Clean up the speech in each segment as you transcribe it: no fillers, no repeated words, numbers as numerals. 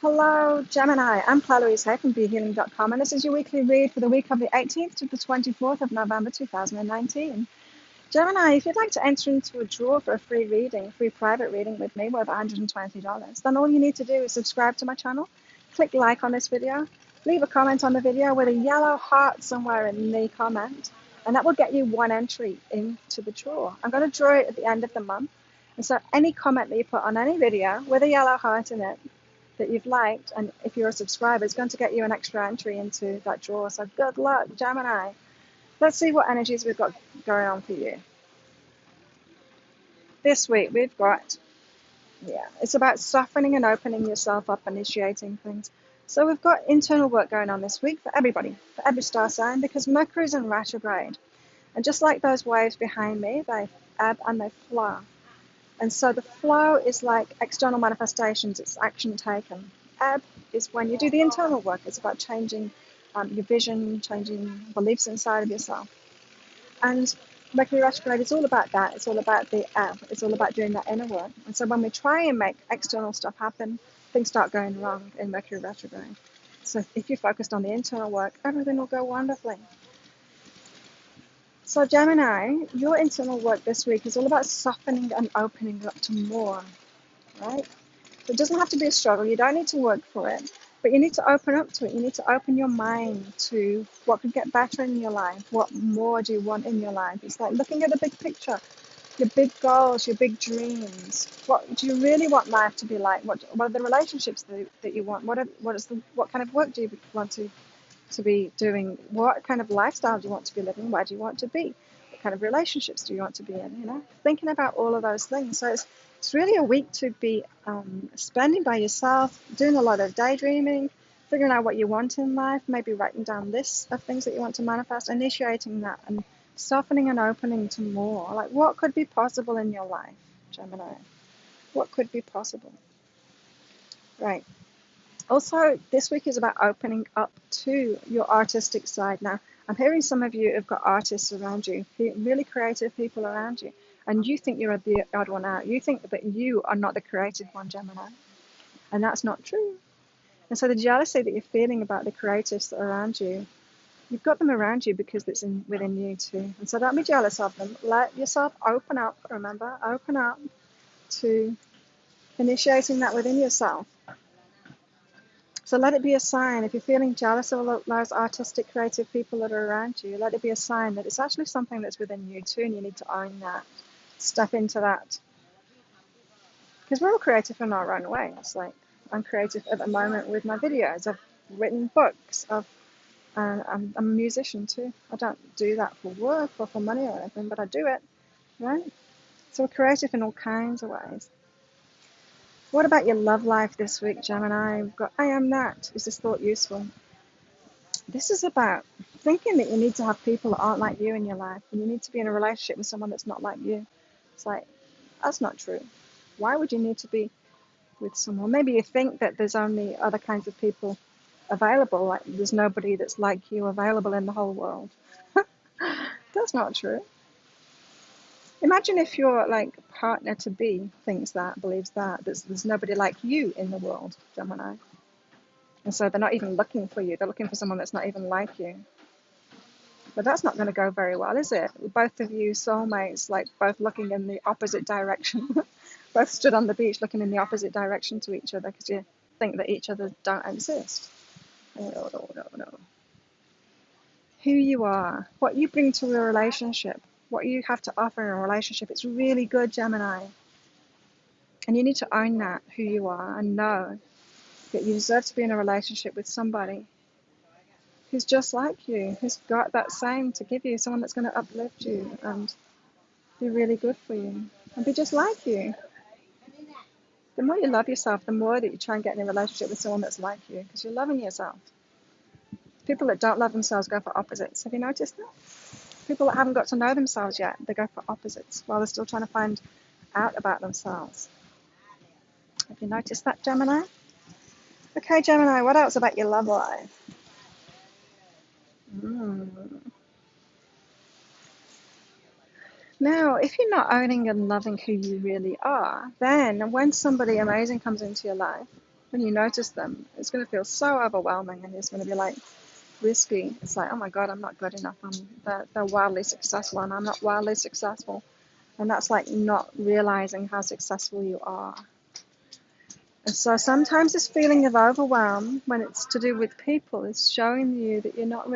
Hello, Gemini. I'm Louise here from BeHealing.com, and this is your weekly read for the week of the 18th to the 24th of November 2019. Gemini, if you'd like to enter into a draw for a free reading, free private reading with me worth $120, then all you need to do is subscribe to my channel, click like on this video, leave a comment on the video with a yellow heart somewhere in the comment, and that will get you one entry into the draw. I'm going to draw it at the end of the month, and so any comment that you put on any video with a yellow heart in it that you've liked, and if you're a subscriber, it's going to get you an extra entry into that draw. So good luck, Gemini. Let's see what energies we've got going on for you. This week we've got, it's about softening and opening yourself up, initiating things. So we've got internal work going on this week for everybody, for every star sign, because Mercury's in retrograde. And just like those waves behind me, they ebb and they flow. And so the flow is like external manifestations, it's action taken. Ebb is when you do the internal work. It's about changing your vision, changing beliefs inside of yourself. And Mercury retrograde is all about that. It's all about the ebb. It's all about doing that inner work. And so when we try and make external stuff happen, things start going wrong in Mercury retrograde. So if you're focused on the internal work, everything will go wonderfully. So Gemini, your internal work this week is all about softening and opening up to more, right? So it doesn't have to be a struggle. You don't need to work for it, but you need to open up to it. You need to open your mind to what could get better in your life. What more do you want in your life? It's like looking at the big picture, your big goals, your big dreams. What do you really want life to be like? What are the relationships that you want? What kind of work do you want to be doing? What kind of lifestyle do you want to be living? Where do you want to be? What kind of relationships do you want to be in? Thinking about all of those things. So it's really a week to be spending by yourself, doing a lot of daydreaming, figuring out what you want in life, maybe writing down lists of things that you want to manifest, initiating that, and softening and opening to more. Like, what could be possible in your life, Gemini? What could be possible? Right. Also, this week is about opening up to your artistic side. Now, I'm hearing some of you have got artists around you, really creative people around you, and you think you're the odd one out. You think that you are not the creative one, Gemini, and that's not true. And so the jealousy that you're feeling about the creatives that are around you, you've got them around you because it's within you too. And so don't be jealous of them. Let yourself open up, remember, open up to initiating that within yourself. So let it be a sign. If you're feeling jealous of those artistic, creative people that are around you, let it be a sign that it's actually something that's within you too, and you need to own that. Step into that. Because we're all creative in our own way. It's like, I'm creative at the moment with my videos. I've written books. I'm a musician too. I don't do that for work or for money or anything, but I do it, right? So we're creative in all kinds of ways. What about your love life this week, Gemini? We've got I am that. Is this thought useful? This is about thinking that you need to have people that aren't like you in your life, and you need to be in a relationship with someone that's not like you. It's like, that's not true. Why would you need to be with someone? Maybe you think that there's only other kinds of people available, like there's nobody that's like you available in the whole world. That's not true. Imagine if your partner to be thinks that, believes that there's nobody like you in the world, Gemini. And so they're not even looking for you. They're looking for someone that's not even like you. But that's not going to go very well, is it? Both of you soulmates, both looking in the opposite direction. Both stood on the beach looking in the opposite direction to each other because you think that each other don't exist. No. Who you are, what you bring to a relationship, what you have to offer in a relationship, it's really good, Gemini. And you need to own that, who you are, and know that you deserve to be in a relationship with somebody who's just like you, who's got that same to give you, someone that's going to uplift you and be really good for you and be just like you. The more you love yourself, the more that you try and get in a relationship with someone that's like you, because you're loving yourself. People that don't love themselves go for opposites. Have you noticed that? People that haven't got to know themselves yet, they go for opposites while they're still trying to find out about themselves. Have you noticed that, Gemini? Okay, Gemini, what else about your love life? Now, if you're not owning and loving who you really are, then when somebody amazing comes into your life, when you notice them, it's going to feel so overwhelming, and it's going to be like risky. It's like, oh my God, I'm not good enough. They're wildly successful, and I'm not wildly successful. And that's like not realizing how successful you are. And so sometimes this feeling of overwhelm, when it's to do with people, is showing you that you're not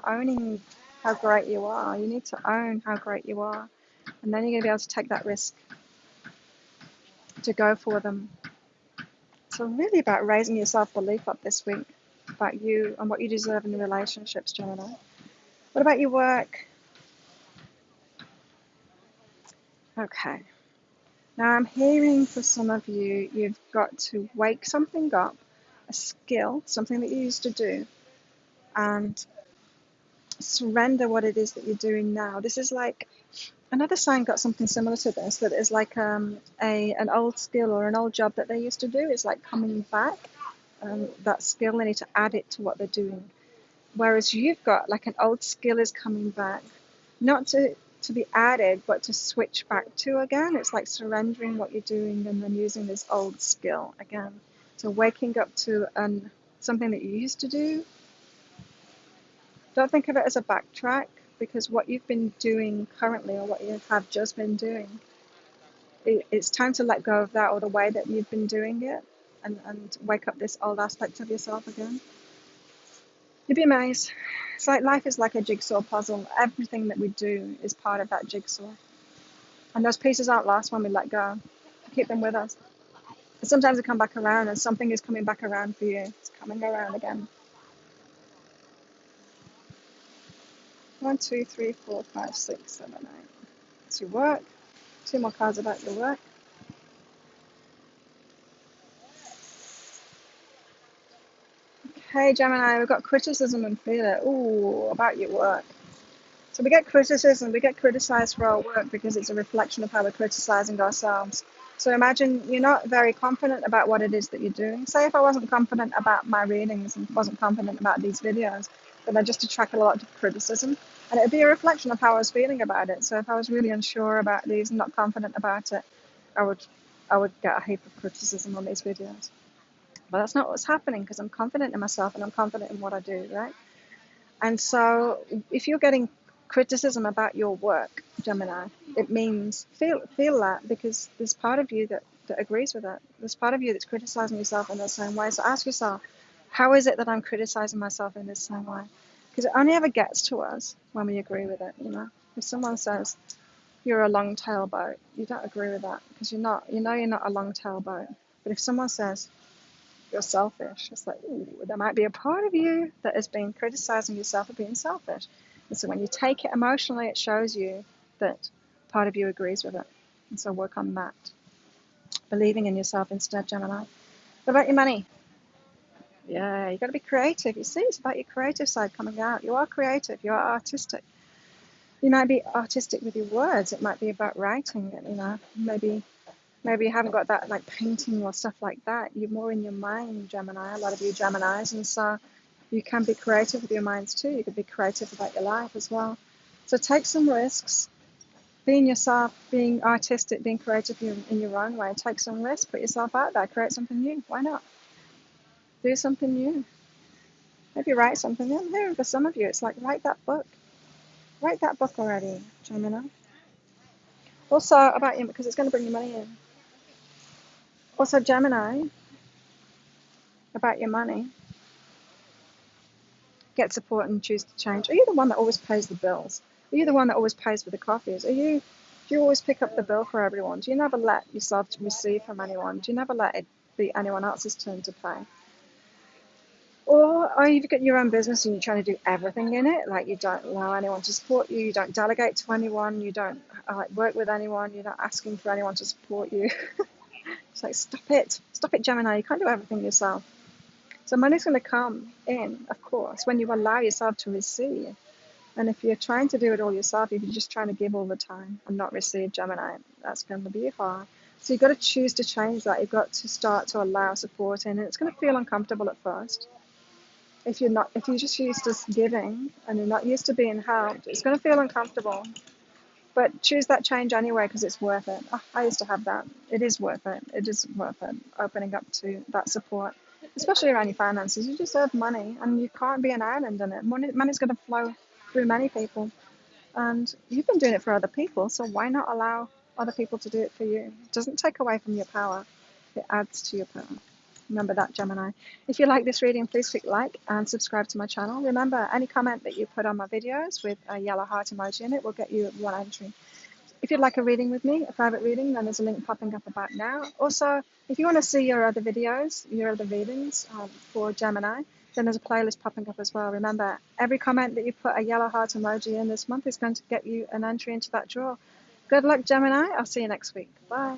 owning how great you are. You need to own how great you are. And then you're going to be able to take that risk to go for them. So really about raising your self-belief up this week, about you and what you deserve in the relationships, Gemini. What about your work? Okay. Now I'm hearing for some of you, you've got to wake something up, a skill, something that you used to do, and surrender what it is that you're doing now. This is like, another sign got something similar to this, that is like an old skill or an old job that they used to do is like coming back. That skill, they need to add it to what they're doing. Whereas you've got like an old skill is coming back, not to be added, but to switch back to again. It's like surrendering what you're doing and then using this old skill again. So waking up to something that you used to do. Don't think of it as a backtrack, because what you've been doing currently, or what you have just been doing, it's time to let go of that, or the way that you've been doing it, and wake up this old aspect of yourself again. You'd be amazed. It's like life is like a jigsaw puzzle. Everything that we do is part of that jigsaw. And those pieces aren't lost when we let go. Keep them with us. And sometimes they come back around, and something is coming back around for you. It's coming around again. 1, 2, 3, 4, 5, 6, 7, 8. It's your work. 2 more cards about your work. Okay, Gemini, we've got criticism and fear. Ooh, about your work. So we get criticism, we get criticized for our work because it's a reflection of how we're criticizing ourselves. So imagine you're not very confident about what it is that you're doing. Say if I wasn't confident about my readings and wasn't confident about these videos, then I just attract a lot of criticism. And it would be a reflection of how I was feeling about it. So if I was really unsure about these and not confident about it, I would get a heap of criticism on these videos. But that's not what's happening, because I'm confident in myself and I'm confident in what I do, right? And so if you're getting criticism about your work, Gemini, it means feel that, because there's part of you that agrees with it. There's part of you that's criticizing yourself in the same way. So ask yourself, how is it that I'm criticizing myself in this same way? Because it only ever gets to us when we agree with it, you know. If someone says you're a long tail boat, you don't agree with that, because you're not a long tail boat. But if someone says you're selfish, it's like, ooh, there might be a part of you that has been criticizing yourself for being selfish. And so when you take it emotionally, it shows you that part of you agrees with it. And so work on that. Believing in yourself instead, Gemini. What about your money? Yeah, you got to be creative. You see, it's about your creative side coming out. You are creative. You are artistic. You might be artistic with your words. It might be about writing. You know, maybe you haven't got that like painting or stuff like that. You're more in your mind, Gemini. A lot of you Geminis, and so you can be creative with your minds too. You could be creative about your life as well. So take some risks. Being yourself, being artistic, being creative in your own way. Take some risks. Put yourself out there. Create something new. Why not? Do something new. Maybe write something. I'm hearing for some of you, it's like write that book. Write that book already, Gemini. Also about you, because it's going to bring you money in. Also, Gemini, about your money. Get support and choose to change. Are you the one that always pays the bills? Are you the one that always pays for the coffees? Do you always pick up the bill for everyone? Do you never let yourself receive from anyone? Do you never let it be anyone else's turn to pay? Or are you got your own business and you're trying to do everything in it? Like you don't allow anyone to support you, you don't delegate to anyone, you don't work with anyone, you're not asking for anyone to support you. It's like, stop it, Gemini. You can't do everything yourself. So money's going to come in, of course, when you allow yourself to receive. And if you're trying to do it all yourself, if you're just trying to give all the time and not receive, Gemini, that's going to be hard. So you've got to choose to change that. You've got to start to allow support in, and it's going to feel uncomfortable at first. If you're just used to giving and you're not used to being helped, it's going to feel uncomfortable. But choose that change anyway because it's worth it. Oh, I used to have that. It is worth it. It is worth it. Opening up to that support, especially around your finances. You deserve money, and you can't be an island in it. Money's going to flow through many people, and you've been doing it for other people. So why not allow other people to do it for you? It doesn't take away from your power. It adds to your power. Remember that, Gemini. If you like this reading, please click like and subscribe to my channel. Remember, any comment that you put on my videos with a yellow heart emoji in it will get you one entry. If you'd like a reading with me, a private reading, then there's a link popping up about now. Also, if you want to see your other videos, your other readings for Gemini, then there's a playlist popping up as well. Remember, every comment that you put a yellow heart emoji in this month is going to get you an entry into that draw. Good luck, Gemini. I'll see you next week. Bye.